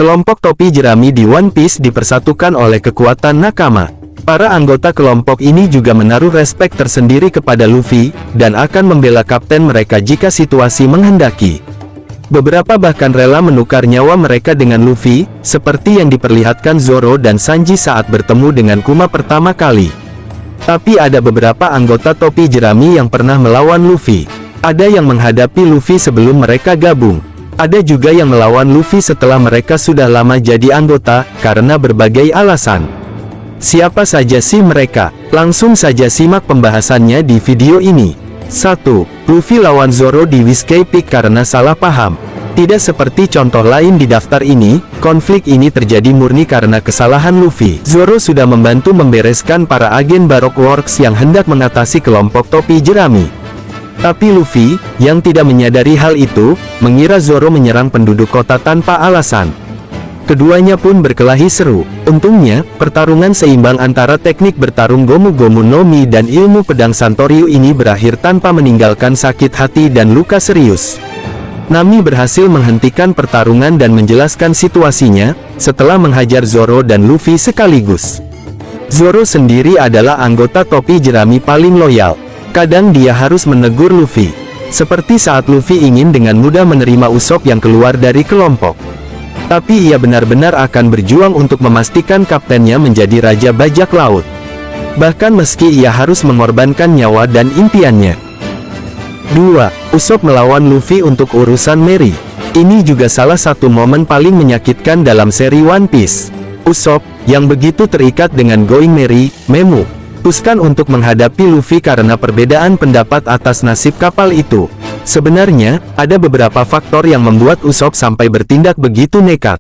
Kelompok topi jerami di One Piece dipersatukan oleh kekuatan nakama. Para anggota kelompok ini juga menaruh respek tersendiri kepada Luffy, dan akan membela kapten mereka jika situasi menghendaki. Beberapa bahkan rela menukar nyawa mereka dengan Luffy, seperti yang diperlihatkan Zoro dan Sanji saat bertemu dengan Kuma pertama kali. Tapi ada beberapa anggota topi jerami yang pernah melawan Luffy. Ada yang menghadapi Luffy sebelum mereka gabung. Ada juga yang melawan Luffy setelah mereka sudah lama jadi anggota, karena berbagai alasan. Siapa saja sih mereka? Langsung saja simak pembahasannya di video ini. 1. Luffy lawan Zoro di Whiskey Peak karena salah paham. Tidak seperti contoh lain di daftar ini, konflik ini terjadi murni karena kesalahan Luffy. Zoro sudah membantu membereskan para agen Baroque Works yang hendak mengatasi kelompok topi jerami. Tapi Luffy, yang tidak menyadari hal itu, mengira Zoro menyerang penduduk kota tanpa alasan. Keduanya pun berkelahi seru. Untungnya, pertarungan seimbang antara teknik bertarung Gomu Gomu no Mi dan ilmu pedang Santoryu ini berakhir tanpa meninggalkan sakit hati dan luka serius. Nami berhasil menghentikan pertarungan dan menjelaskan situasinya, setelah menghajar Zoro dan Luffy sekaligus. Zoro sendiri adalah anggota topi jerami paling loyal. Kadang dia harus menegur Luffy. Seperti saat Luffy ingin dengan mudah menerima Usopp yang keluar dari kelompok. Tapi ia benar-benar akan berjuang untuk memastikan kaptennya menjadi Raja Bajak Laut. Bahkan meski ia harus mengorbankan nyawa dan impiannya. 2. Usopp melawan Luffy untuk urusan Merry. Ini juga salah satu momen paling menyakitkan dalam seri One Piece. Usopp, yang begitu terikat dengan Going Merry, memutuskan untuk menghadapi Luffy karena perbedaan pendapat atas nasib kapal itu. Sebenarnya, ada beberapa faktor yang membuat Usopp sampai bertindak begitu nekat.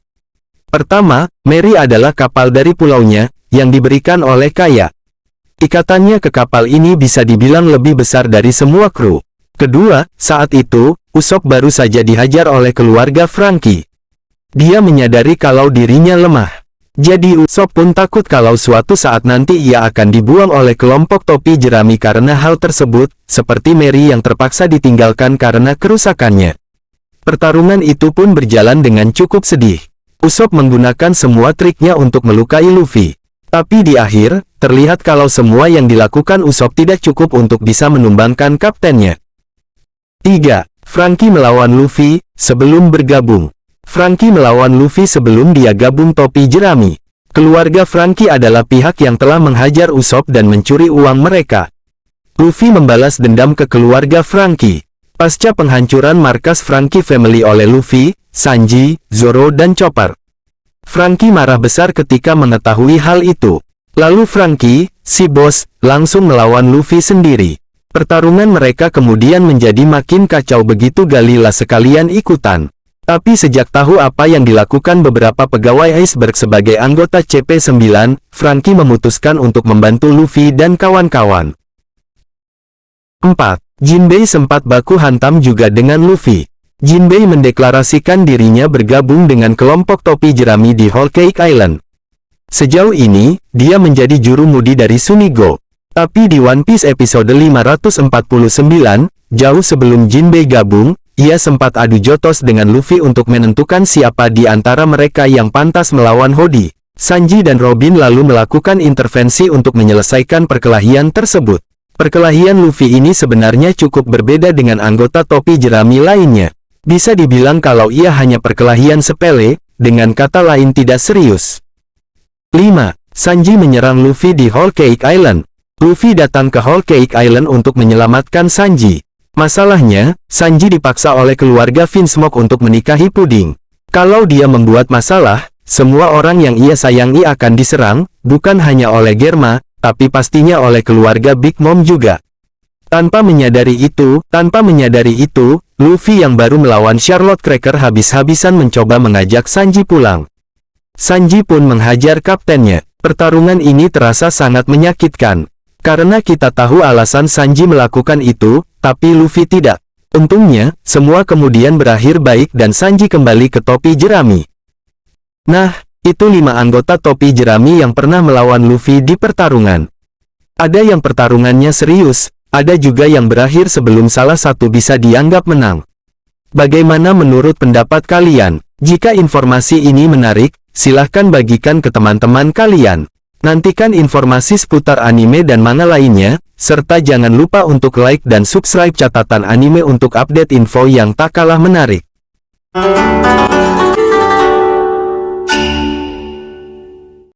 Pertama, Merry adalah kapal dari pulaunya, yang diberikan oleh Kaya. Ikatannya ke kapal ini bisa dibilang lebih besar dari semua kru. Kedua, saat itu, Usopp baru saja dihajar oleh keluarga Franky. Dia menyadari kalau dirinya lemah. Jadi Usopp pun takut kalau suatu saat nanti ia akan dibuang oleh kelompok topi jerami karena hal tersebut, seperti Merry yang terpaksa ditinggalkan karena kerusakannya. Pertarungan itu pun berjalan dengan cukup sedih. Usopp menggunakan semua triknya untuk melukai Luffy. Tapi di akhir, terlihat kalau semua yang dilakukan Usopp tidak cukup untuk bisa menumbangkan kaptennya. 3. Franky melawan Luffy, sebelum bergabung. Franky melawan Luffy sebelum dia gabung topi jerami. Keluarga Franky adalah pihak yang telah menghajar Usopp dan mencuri uang mereka. Luffy membalas dendam ke keluarga Franky. Pasca penghancuran markas Franky Family oleh Luffy, Sanji, Zoro dan Chopper. Franky marah besar ketika mengetahui hal itu. Lalu Franky, si bos, langsung melawan Luffy sendiri. Pertarungan mereka kemudian menjadi makin kacau begitu Galila sekalian ikutan. Tapi sejak tahu apa yang dilakukan beberapa pegawai iceberg sebagai anggota CP9, Franky memutuskan untuk membantu Luffy dan kawan-kawan. 4. Jinbei sempat baku hantam juga dengan Luffy. Jinbei mendeklarasikan dirinya bergabung dengan kelompok topi jerami di Whole Cake Island. Sejauh ini, dia menjadi juru mudi dari Sunigo. Tapi di One Piece episode 549, jauh sebelum Jinbei gabung, ia sempat adu jotos dengan Luffy untuk menentukan siapa di antara mereka yang pantas melawan Hody. Sanji dan Robin lalu melakukan intervensi untuk menyelesaikan perkelahian tersebut. Perkelahian Luffy ini sebenarnya cukup berbeda dengan anggota topi jerami lainnya. Bisa dibilang kalau ia hanya perkelahian sepele, dengan kata lain tidak serius. 5. Sanji menyerang Luffy di Whole Cake Island. Luffy datang ke Whole Cake Island untuk menyelamatkan Sanji. Masalahnya, Sanji dipaksa oleh keluarga Vinsmoke untuk menikahi Puding. Kalau dia membuat masalah, semua orang yang ia sayangi akan diserang, bukan hanya oleh Germa, tapi pastinya oleh keluarga Big Mom juga. Tanpa menyadari itu, Luffy yang baru melawan Charlotte Cracker habis-habisan mencoba mengajak Sanji pulang. Sanji pun menghajar kaptennya. Pertarungan ini terasa sangat menyakitkan. Karena kita tahu alasan Sanji melakukan itu, tapi Luffy tidak. Untungnya, semua kemudian berakhir baik dan Sanji kembali ke topi jerami. Nah, itu 5 anggota topi jerami yang pernah melawan Luffy di pertarungan. Ada yang pertarungannya serius, ada juga yang berakhir sebelum salah satu bisa dianggap menang. Bagaimana menurut pendapat kalian? Jika informasi ini menarik, silahkan bagikan ke teman-teman kalian. Nantikan informasi seputar anime dan manga lainnya, serta jangan lupa untuk like dan subscribe catatan anime untuk update info yang tak kalah menarik.